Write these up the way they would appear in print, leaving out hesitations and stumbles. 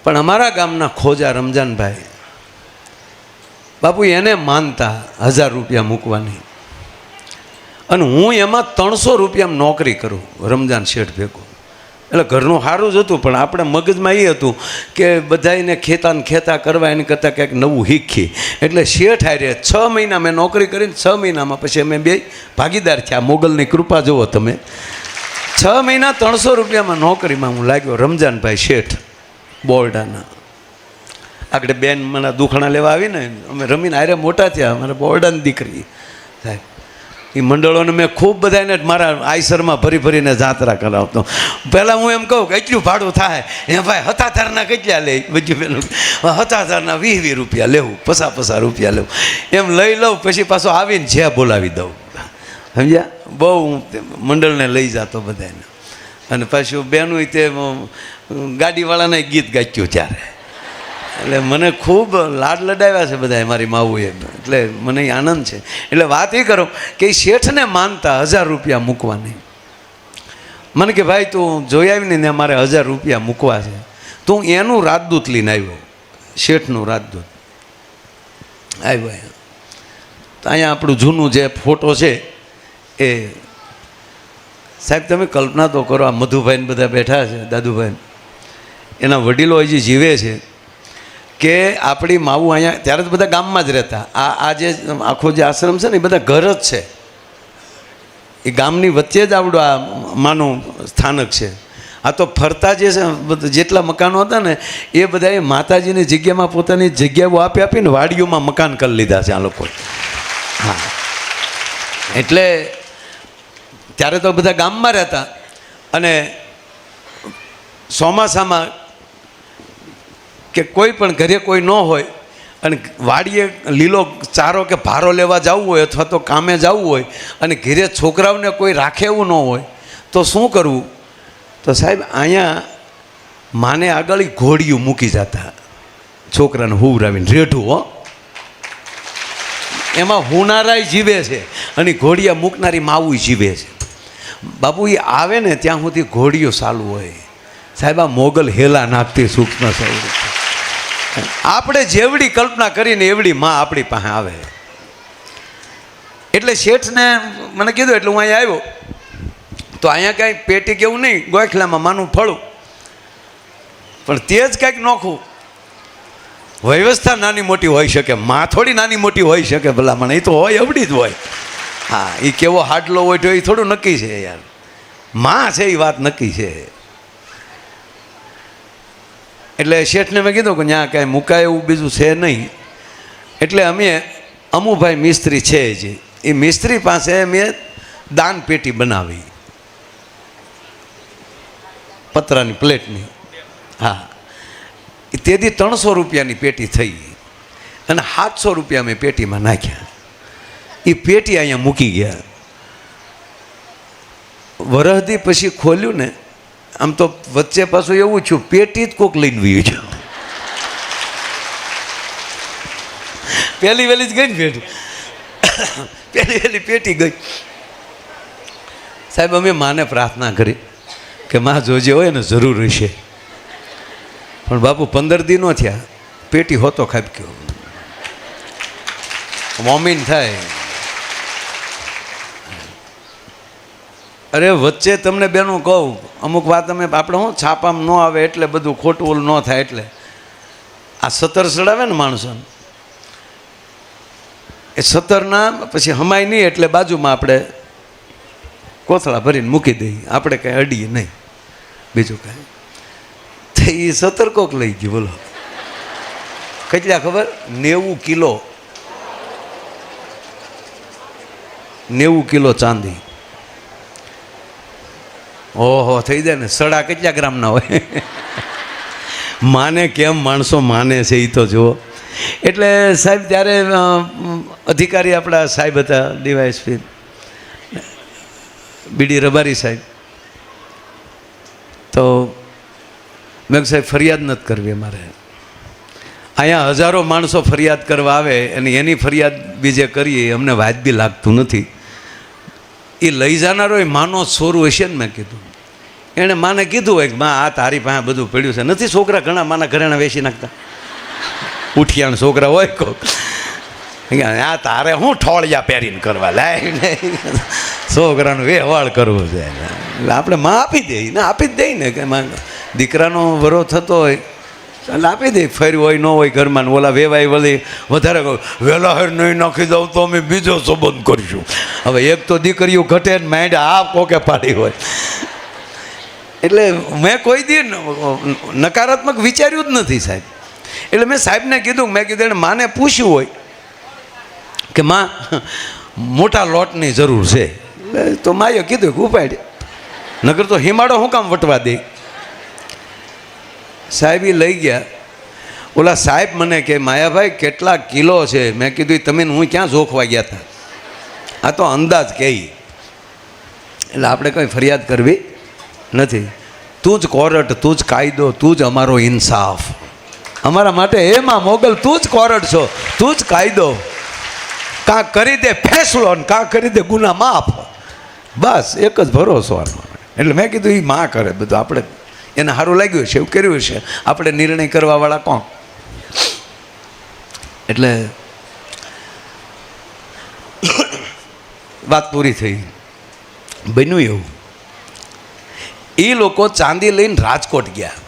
પણ અમારા ગામના ખોજા રમજાનભાઈ બાપુ એને માનતા 1000 રૂપિયા મૂકવાની, અને હું એમાં 300 રૂપિયામાં નોકરી કરું રમજાન શેઠ ભેગો. એટલે ઘરનું સારું જ હતું, પણ આપણે મગજમાં એ હતું કે બધાને ખેતા કરવા એની કરતાં ક્યાંક નવું શીખી. એટલે શેઠ હારે 6 મહિના મેં નોકરી કરીને 6 મહિનામાં પછી અમે બે ભાગીદાર થયા. મોગલની કૃપા જુઓ તમે. 6 મહિના 300 રૂપિયામાં નોકરીમાં હું લાગ્યો. રમજાનભાઈ શેઠ બોરડાના. આગળ બેન મને દુખણા લેવા આવીને અમે રમીને હારે મોટા થયા. અમારા બોરડાની દીકરી સાહેબ. એ મંડળોને મેં ખૂબ બધાને મારા આઈસરમાં ભરીને જાત્રા કરાવતો. પહેલાં હું એમ કહું કે એટલું ભાડું થાય એ ભાઈ હતાધારના કેટલા લે? બધું પેલું હતાધારના 20 રૂપિયા લેવું, 50 રૂપિયા લેવું એમ લઈ લઉં. પછી પાછો આવીને જ્યાં બોલાવી દઉં. સમજ્યા? બહુ હું મંડળને લઈ જતો બધાને. અને પાછું બેનું તે ગાડીવાળાને ગીત ગાચ્યું ત્યારે. એટલે મને ખૂબ લાડ લડાવ્યા છે બધા મારી માવુએ. એટલે મને આનંદ છે. એટલે વાત એ કરો કે એ શેઠને માનતા 1000 રૂપિયા મૂકવાની. મને કે ભાઈ તું જોઈ આવીને ને મારે 1000 રૂપિયા મૂકવા છે. તું એનું રાજદૂત લઈને આવ્યો, શેઠનું રાજદૂત આવ્યો. તો અહીંયા આપણું જૂનું જે ફોટો છે એ સાહેબ તમે કલ્પના તો કરો. આ મધુભાઈને બધા બેઠા છે, દાદુભાઈ એના વડીલો હજી જીવે છે. કે આપણી માવું અહીંયા ત્યારે તો બધા ગામમાં જ રહેતા. આ જે આખો જે આશ્રમ છે ને એ બધા ઘર જ છે. એ ગામની વચ્ચે જ આવડું આ માનું સ્થાનક છે. આ તો ફરતા જે છે જેટલા મકાનો હતા ને એ બધાએ માતાજીની જગ્યામાં પોતાની જગ્યાઓ આપીને વાડીઓમાં મકાન કરી લીધા છે આ લોકો. હા, એટલે ત્યારે તો બધા ગામમાં રહેતા. અને ચોમાસામાં કે કોઈ પણ ઘરે કોઈ ન હોય અને વાડીએ લીલો ચારો કે ભારો લેવા જવું હોય અથવા તો કામે જવું હોય અને ઘરે છોકરાઓને કોઈ રાખે એવું ન હોય તો શું કરવું? તો સાહેબ અહીંયા માને આગળ ઘોડિયું મૂકી જતા છોકરાને હુવરાવીને. રેઢું હો, એમાં હુનારાય જીવે છે અને ઘોડિયા મૂકનારી માવું જીવે છે. બાપુ એ આવે ને ત્યાં સુધી ઘોડિયું ચાલુ હોય. સાહેબ આ મોગલ હેલા નાખતી સૂક્ષ્મ સ્વરૂપ. આપણે જેવડી કલ્પના કરીને એવડી માં આપણી પાસે આવે. એટલે શેઠને મને કીધું એટલે હું અહીંયા આવ્યો. તો અહીંયા કાંઈ પેટી કેવું નહીં, ગોખલામાં માનું ફળું, પણ તે જ કાંઈક નોખું. વ્યવસ્થા નાની મોટી હોઈ શકે, માં થોડી નાની મોટી હોઈ શકે ભલામણ. એ તો હોય એવડી જ હોય. હા, એ કેવો હાડલો હોય તો એ થોડું નક્કી છે યાર. માં છે એ વાત નક્કી છે. એટલે શેઠને મેં કીધું કે ત્યાં કાંઈ મુકાય એવું બીજું છે નહીં. એટલે અમે અમુભાઈ મિસ્ત્રી છે જે એ મિસ્ત્રી પાસે મેં દાન પેટી બનાવી પતરાની પ્લેટની. હા, તેથી 300 રૂપિયાની પેટી થઈ અને 700 રૂપિયા મેં પેટીમાં નાખ્યા. એ પેટી અહીંયા મૂકી ગયા. વરહદી પછી ખોલ્યું ને આમ તો વચ્ચે પાછું એવું છું પેટી જ કોક લઈને વી છું. પહેલી વહેલી જ ગઈ ને પેટી, પહેલી વહેલી પેટી ગઈ. સાહેબ અમે માને પ્રાર્થના કરી કે માં જોજે હોય ને જરૂર હશે. પણ બાપુ 15 દી ન થયા પેટી હોતો ખાબક્યો. વોમિન થાય. અરે વચ્ચે તમને બેનું કહું અમુક વાત અમે આપણે શું છાપામાં ન આવે એટલે બધું ખોટું ઓલું ન થાય. એટલે આ 17 ચડાવે ને માણસોને, એ 17ના પછી હમાય નહીં એટલે બાજુમાં આપણે કોથળા ભરીને મૂકી દઈએ. આપણે કાંઈ અડીએ નહીં બીજું કાંઈ. તો એ 17 કોક લઈ ગયું. બોલો કેટલા ખબર? 90 કિલો, 90 કિલો ચાંદી. ઓહો થઈ જાય ને. સડા કેટલા ગ્રામના હોય? માને કેમ માણસો માને છે એ તો જુઓ. એટલે સાહેબ ત્યારે અધિકારી આપણા સાહેબ હતા ડીવાયએસપી બીડી રબારી સાહેબ. તો મેં સાહેબ ફરિયાદ નથી કરવી અમારે. અહીંયા હજારો માણસો ફરિયાદ કરવા આવે અને એની ફરિયાદ બીજે કરીએ અમને વાજબી લાગતું નથી. એ લઈ જનારો એ માનો છોરું હશે ને. મેં કીધું એણે માને કીધું હોય કે માં આ તારી પાસે બધું પડ્યું છે. નથી છોકરા ઘણા માના ઘરેણા વેચી નાખતા, ઉઠિયાણ છોકરા હોય કોક, આ તારે હું ઠોળિયા પહેરીને કરવા લાય, છોકરાનું વ્યવહાર કરવો છે. એટલે આપણે માં આપી દઈએ ને, આપી જ દઈએ ને કે માં દીકરાનો વરો થતો હોય એટલે આપી દઈએ. ફર્યું હોય ન હોય ઘરમાં, ઓલા વેવાય વળી વધારે વહેલા હર નહીં નાખી દઉં તો અમે બીજો સંબંધ કરીશું. હવે એક તો દીકરીઓ ઘટે ને માંડ આ કોકે પાડી હોય. એટલે મેં કોઈ દી નકારાત્મક વિચાર્યું જ નથી સાહેબ. એટલે મેં સાહેબને કીધું, મેં કીધું એને માને પૂછ્યું હોય કે માં મોટા લોટની જરૂર છે, તો માએ કીધું કે ઉપાડ, નગર તો હિમાડો હું કામ વટવા દે. સાહેબ એ લઈ ગયા. ઓલા સાહેબ મને કે માયાભાઈ કેટલા કિલો છે? મેં કીધું તમે હું ક્યાં જોખવા ગયા હતા, આ તો અંદાજ કહી. એટલે આપણે કંઈ ફરિયાદ કરવી નથી. તું જ કોર્ટ, તું જ કાયદો, તું જ અમારો ઇન્સાફ. અમારા માટે એમાં મોગલ તું જ કોર્ટ છો, તું જ કાયદો. કાં કરી દે ફેસલો ને કાં કરી દે ગુના માફ, બસ એક જ ભરોસો આનો. એટલે મેં કીધું એ માં કરે બધું, આપણે એને સારું લાગ્યું છે એવું કર્યું છે, આપણે નિર્ણય કરવાવાળા કોણ? એટલે વાત પૂરી થઈ. બન્યું એવું, એ લોકો ચાંદી લઈને રાજકોટ ગયા.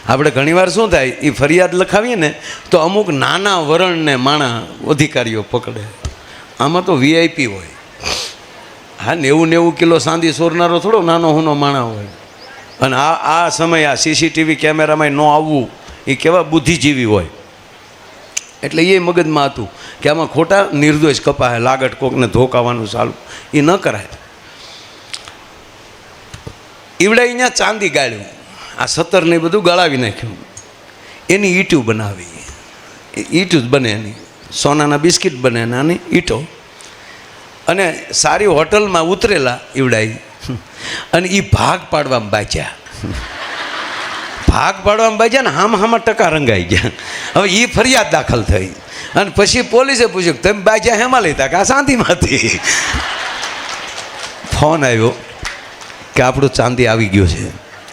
આપણે ઘણીવાર શું થાય, એ ફરિયાદ લખાવીએ ને તો અમુક નાના વરણને માણા અધિકારીઓ પકડે. આમાં તો VIP હોય. હા, 90 કિલો ચાંદી સોરનારો થોડો નાનો હુનો માણા હોય. અને આ સમય આ CCTV કેમેરામાં ન આવવું, એ કેવા બુદ્ધિજીવી હોય. એટલે એ મગજમાં હતું કે આમાં ખોટા નિર્દોષ કપાય, લાગટ કોકને ધોકાવાનું ચાલુ, એ ન કરાય. ઈવડે અહીંયા ચાંદી ગાળ્યું, આ 17 ને બધું ગળાવી નાખ્યું, એની ઈંટું બનાવી. ઈંટું જ બને એની, સોનાના બિસ્કિટ બને નાની ઈંટો. અને સારી હોટલમાં ઉતરેલા ઈવડાઈ, અને એ ભાગ પાડવામાં બાજ્યા. ભાગ પાડવામાં બાજ્યા ને હામાં ટકા રંગાઈ ગયા. હવે એ ફરિયાદ દાખલ થઈ, અને પછી પોલીસે પૂછ્યું તમે બાજ્યા હેમાં લીધા? કે આ ચાંદીમાંથી. ફોન આવ્યો કે આપણું ચાંદી આવી ગયું છે.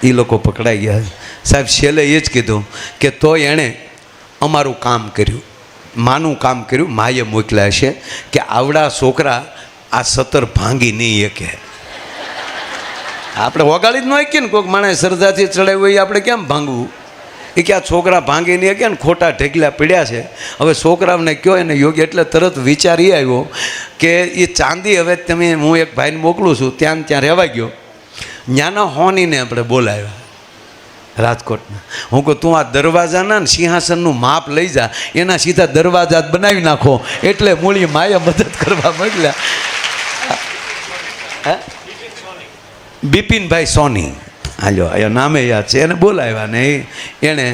એ લોકો પકડાઈ ગયા. સાહેબ છેલ્લે એ જ કીધું કે તો એણે અમારું કામ કર્યું, માનું કામ કર્યું. માએ મોકલ્યા છે કે આવડા છોકરા આ 17 ભાંગી નહીં શકે. આપણે વગાડી જ ન શકીએ ને, કોઈક માણસ શ્રદ્ધાથી ચડાવ્યું હોય આપણે કેમ ભાંગવું? એ કે આ છોકરા ભાંગી નહીં શકે ને, ખોટા ઢેકલા પીડ્યા છે. હવે છોકરાઓને કહો એને યોગ્ય. એટલે તરત વિચાર એ આવ્યો કે એ ચાંદી હવે તમે, હું એક ભાઈને મોકલું છું ત્યાં રહેવા ગયો. ત્યાંના હોનીને આપણે બોલાવ્યા રાજકોટના. હું કહું તું આ દરવાજાના ને સિંહાસનનું માપ લઈ જા, એના સીધા દરવાજા જ બનાવી નાખો. એટલે મૂળી માયા મદદ કરવા મોકલ્યા. બિપિનભાઈ સોની, હાલો એ નામે યાદ છે, એને બોલાવ્યા ને એણે.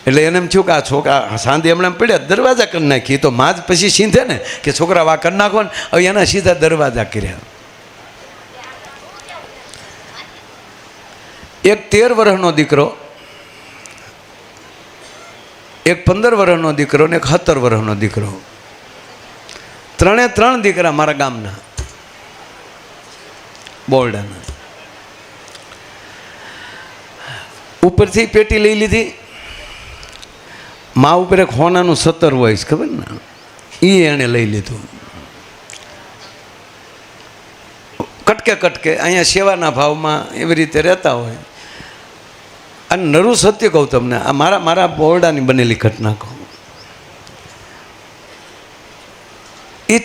એટલે એને એમ થયું કે આ છોકરા સાંજે એમણે પડ્યા, દરવાજા કરી નાખી. તો માં જ પછી સીધે ને કે છોકરા વા કરી નાખો ને. હવે એના સીધા દરવાજા કર્યા. એક 13 વર્ષનો દીકરો, એક 15 વર્ષનો દીકરો ને એક 17 વર્ષનો દીકરો, 3 દીકરા મારા ગામના બોરડાના. ઉપરથી પેટી લઈ લીધી. મા ઉપર એક હોનાનું 17 હોય ખબર ને, એ એણે લઈ લીધું. કટકે અહીંયા સેવાના ભાવમાં એવી રીતે રહેતા હોય. અને નરું સત્ય કહું તમને, આ મારા બોરડાની બનેલી ઘટના કહું. એ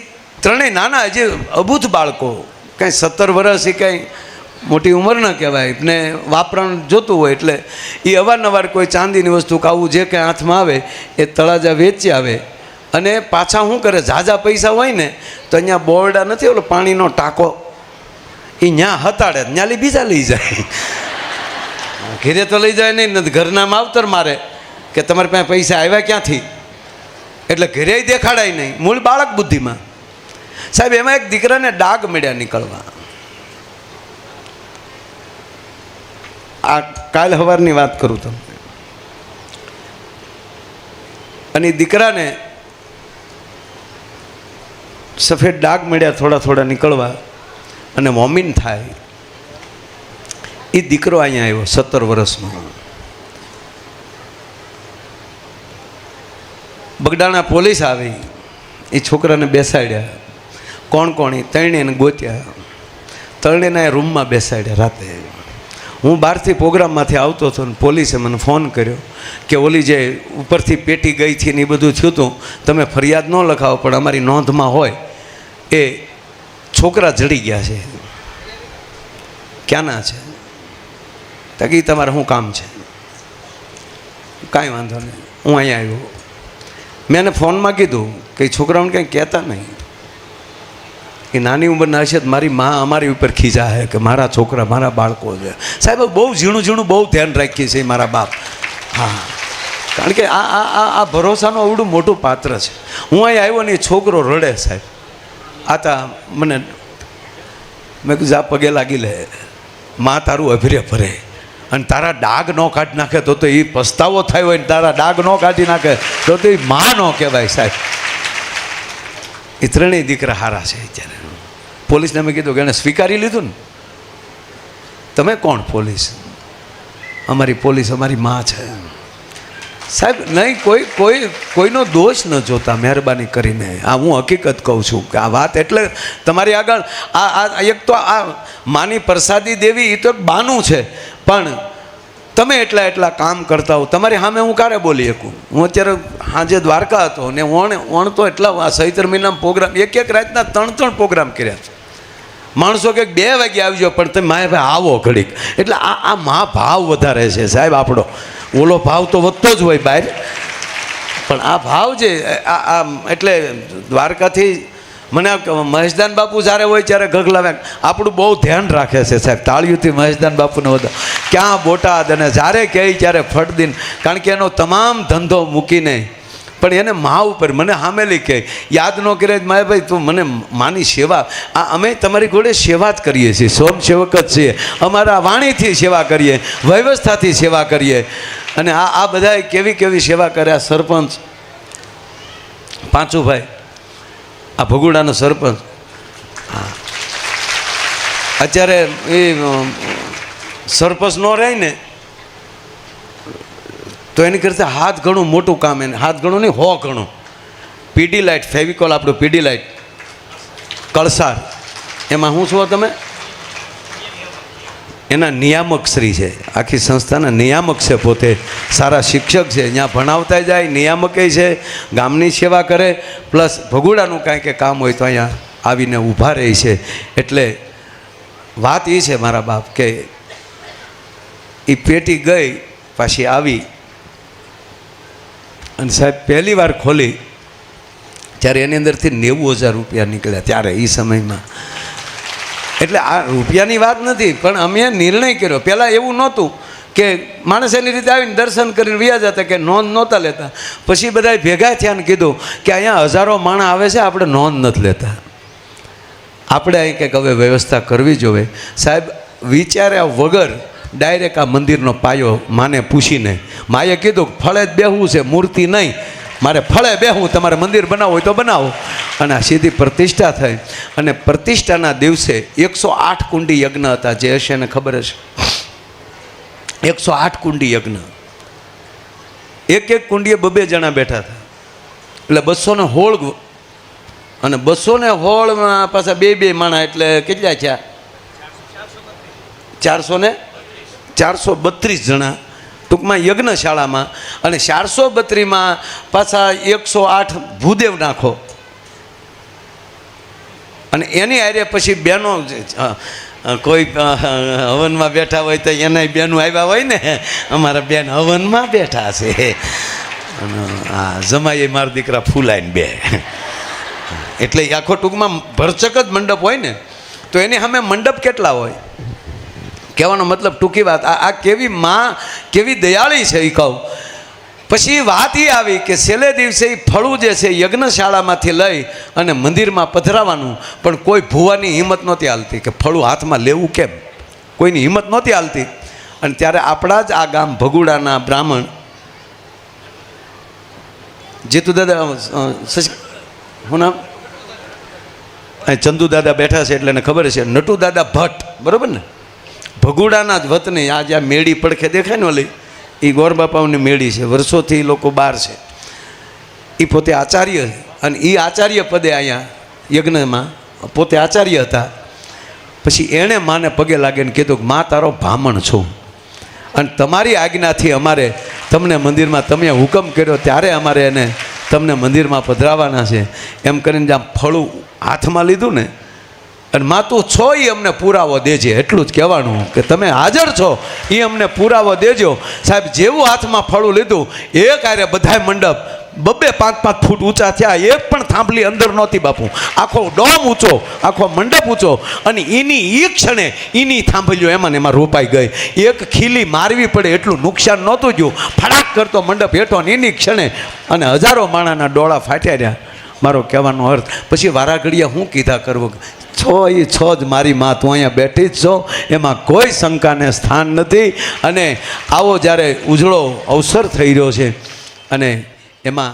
3 નાના, હજી અબૂધ બાળકો, કાંઈ 17 વર્ષ એ કાંઈ મોટી ઉંમર ન કહેવાય ને, વાપરણ જોતું હોય. એટલે એ અવારનવાર કોઈ ચાંદીની વસ્તુ કાવું જે કાંઈ હાથમાં આવે એ તળાજા વેચી આવે. અને પાછા શું કરે, ઝાઝા પૈસા હોય ને તો અહીંયા બોરડા નથી ઓલો પાણીનો ટાંકો, એ ત્યાં હતાડે, ત્યાં બીજા લઈ જાય. ઘેરે તો લઈ જાય નહીં, ઘરના માવતર મારે કે તમારી પાસે પૈસા આવ્યા ક્યાંથી. એટલે ઘરે દેખાડાય નહીં, મૂળ બાળક બુદ્ધિમાં. સાહેબ એમાં એક દીકરાને ડાઘ મળ્યા નીકળવા. આ કાલ સવારની વાત કરું તમને. અને દીકરાને સફેદ ડાઘ મળ્યા થોડા નીકળવા. અને વોમિટ થાય. એ દીકરો અહીંયા આવ્યો 17 વર્ષનો. બગડાણા પોલીસ આવી, એ છોકરાને બેસાડ્યા. કોણ કોણ? એ ત્રણેયને ગોત્યા, ત્રણેયના એ રૂમમાં બેસાડ્યા. રાતે હું બહારથી પ્રોગ્રામમાંથી આવતો હતો ને પોલીસે મને ફોન કર્યો કે ઓલી જે ઉપરથી પેટી ગઈ હતી ને એ બધું થયું હતું, તમે ફરિયાદ ન લખાવો પણ અમારી નોંધમાં હોય એ છોકરા જડી ગયા છે. ક્યાંના છે? તકી તમારે શું કામ છે? કાંઈ વાંધો નહીં, હું અહીંયા આવ્યો. મેં એને ફોનમાં કીધું કે છોકરાઓને કંઈ કહેતા નહીં. એ નાની ઉંમરના હશે મારી મા અમારી ઉપર ખીજા છે કે મારા છોકરા મારા બાળકો છે. સાહેબ બહુ ઝીણું ઝીણું બહુ ધ્યાન રાખીએ છીએ મારા બાપ. હા, કારણ કે આ ભરોસાનું અવડું મોટું પાત્ર છે. હું અહીં આવ્યો ને એ છોકરો રડે સાહેબ. આતા મને મેં કીધું જા પગે લાગી લે, મા તારું અભિરે ભરે અને તારા ડાઘ ન કાઢી નાખે તો એ પસ્તાવો થયો હોય ને તારા ડાઘ ન કાઢી નાખે તો એ મા ન કહેવાય સાહેબ. એ ત્રણેય દીકરા હારા છે. અત્યારે પોલીસને મેં કીધું કે એને સ્વીકારી લીધું ને. તમે કોણ? પોલીસ. અમારી પોલીસ અમારી મા છે સાહેબ. નહીં કોઈનો દોષ ન જોતા, મહેરબાની કરીને આ હું હકીકત કહું છું કે આ વાત એટલે તમારી આગળ આ એક તો આ માની પ્રસાદી દેવી એ તો બાનું છે, પણ તમે એટલા કામ કરતા હો. તમારી સામે હું ક્યારે બોલી શકું? હું અત્યારે સાંજે દ્વારકા હતો ને વણ તો એટલા ચૈત્ર મહિનામાં પ્રોગ્રામ એક રાતના 3 પ્રોગ્રામ કર્યા છે. માણસો કે 2 વાગે આવજો પણ તમે મારે ભાઈ આવો ઘડીક. એટલે આ મા ભાવ વધારે છે સાહેબ આપણો. ઓલો ભાવ તો વધતો જ હોય બહાર, પણ આ ભાવ જે આ એટલે દ્વારકાથી મને મહેશદાન બાપુ જ્યારે હોય ત્યારે ગગલાવે આપણું બહુ ધ્યાન રાખે છે સાહેબ. તાળીઓથી મહેશદાન બાપુને બધા ક્યાં બોટાદ અને જ્યારે કહે ત્યારે ફટદીન, કારણ કે એનો તમામ ધંધો મૂકીને પણ એને મા ઉપર મને હામેલી કહે યાદ ન કરે મારે ભાઈ તું મને માની સેવા. આ અમે તમારી જોડે સેવા જ કરીએ છીએ, સ્વયંસેવક જ છીએ. અમારા વાણીથી સેવા કરીએ, વ્યવસ્થાથી સેવા કરીએ. અને આ બધાએ કેવી સેવા કર્યા. સરપંચ પાંચુભાઈ, આ ભગુડાનો સરપંચ, હા અત્યારે એ સરપંચ ન રહે ને તો એની કરતાં હાથ ઘણું મોટું કામ. એને હાથ ઘણું નહીં 100 ઘણું. પીડી લાઇટ ફેવિકોલ આપણું પીડી લાઇટ કળસાર, એમાં શું છો તમે? એના નિયામક શ્રી છે. આખી સંસ્થાના નિયામક છે. પોતે સારા શિક્ષક છે, અહીંયા ભણાવતા જાય, નિયામકે છે, ગામની સેવા કરે, પ્લસ ભગુડાનું કાંઈ કે કામ હોય તો અહીંયા આવીને ઊભા રહે છે. એટલે વાત એ છે મારા બાપ કે એ પેટી ગઈ પાછી આવી અને સાહેબ પહેલી વાર ખોલી ત્યારે એની અંદરથી 90,000 રૂપિયા નીકળ્યા ત્યારે એ સમયમાં. એટલે આ રૂપિયાની વાત નથી, પણ અમે નિર્ણય કર્યો. પહેલાં એવું નહોતું કે માણસ એની રીતે આવીને દર્શન કરીને વ્યા જતા કે નોંધ નહોતા લેતા. પછી બધાએ ભેગા થયા ને કીધું કે અહીંયા હજારો માણસ આવે છે, આપણે નોંધ નથી લેતા, આપણે અહીં કંઈક હવે વ્યવસ્થા કરવી જોઈએ. સાહેબ વિચાર્યા વગર ડાયરેક્ટ આ મંદિરનો પાયો માને પૂછીને માએ કીધું ફળે જ બેહવું છે, મૂર્તિ નહીં, મારે ફળે બેહવું, તમારે મંદિર બનાવવું હોય તો બનાવો. અને આ સીધી પ્રતિષ્ઠા થઈ. અને પ્રતિષ્ઠાના દિવસે 108 કુંડી યજ્ઞ હતા. જે હશે એને ખબર હશે, 108 કુંડી યજ્ઞ. એક કુંડીએ 2 જણા બેઠા હતા, એટલે 216. અને 216માં પાછા 2 માણા, એટલે કેટલા થયા? 432 જણા ટૂંકમાં યજ્ઞશાળામાં. અને 432માં પાછા 108 ભૂદેવ નાખો. અને એની હારે પછી બહેનો, કોઈ હવનમાં બેઠા હોય તો એના બહેનો આવ્યા હોય ને, અમારા બેન હવનમાં બેઠા છે. હા, જમાઈએ મારા દીકરા ફૂલાઈને 2. એટલે આખો ટૂંકમાં ભરચક જ મંડપ હોય ને, તો એની સામે મંડપ કેટલા હોય? કહેવાનો મતલબ ટૂંકી વાત, આ કેવી માં કેવી દયાળી છે એ કહું. પછી વાત એ આવી કે છેલ્લે દિવસે એ ફળું જે છે યજ્ઞશાળામાંથી લઈ અને મંદિરમાં પધરાવાનું, પણ કોઈ ભૂવાની હિંમત નહોતી હાલતી કે ફળું હાથમાં લેવું કેમ, કોઈની હિંમત નહોતી હાલતી. અને ત્યારે આપણા જ આ ગામ ભગુડાના બ્રાહ્મણ જીતુ દાદા, શું નામ? ચંદુ દાદા બેઠા છે એટલે એને ખબર છે, નટુ દાદા ભટ્ટ, બરાબર ને? ભગુડાના જ વતની આ જ્યાં મેળી પડખે દેખાય ને ઓલી એ ગોરબાપાઓની મેળી છે, વર્ષોથી લોકો બહાર છે. એ પોતે આચાર્ય અને એ આચાર્ય પદે અહીંયા યજ્ઞમાં પોતે આચાર્ય હતા. પછી એણે માને પગે લાગીને કીધું કે મા તારો બ્રાહ્મણ છું અને તમારી આજ્ઞાથી અમારે તમને મંદિરમાં તમે હુકમ કર્યો ત્યારે અમારે એને તમને મંદિરમાં પધરાવાના છે. એમ કરીને જ્યાં ફળું હાથમાં લીધું ને અને મા તું છો એ અમને પુરાવો દેજે, એટલું જ કહેવાનું કે તમે હાજર છો એ અમને પુરાવો દેજો. સાહેબ જેવું હાથમાં ફળું લીધું એક આરે બધાય મંડપ 2-5 ફૂટ ઊંચા થયા, એક પણ થાંભલી અંદર નહોતી બાપુ, આખો ડોમ ઊંચો, આખો મંડપ ઊંચો અને એની એ ક્ષણે એની થાંભલીઓ એમાં ને એમાં રોપાઈ ગઈ. એક ખીલી મારવી પડે એટલું નુકસાન નહોતું ગયું, ફડાક કરતો મંડપ હેઠો ને એની ક્ષણે અને હજારો માણાના ડોળા ફાટ્યા રહ્યા. મારો કહેવાનો અર્થ પછી વારાઘડિયા હું કીધા કરવું છો એ છો જ મારી માં, તું અહીંયા બેઠી જ છો, એમાં કોઈ શંકાને સ્થાન નથી. અને આવો જ્યારે ઉજળો અવસર થઈ રહ્યો છે અને એમાં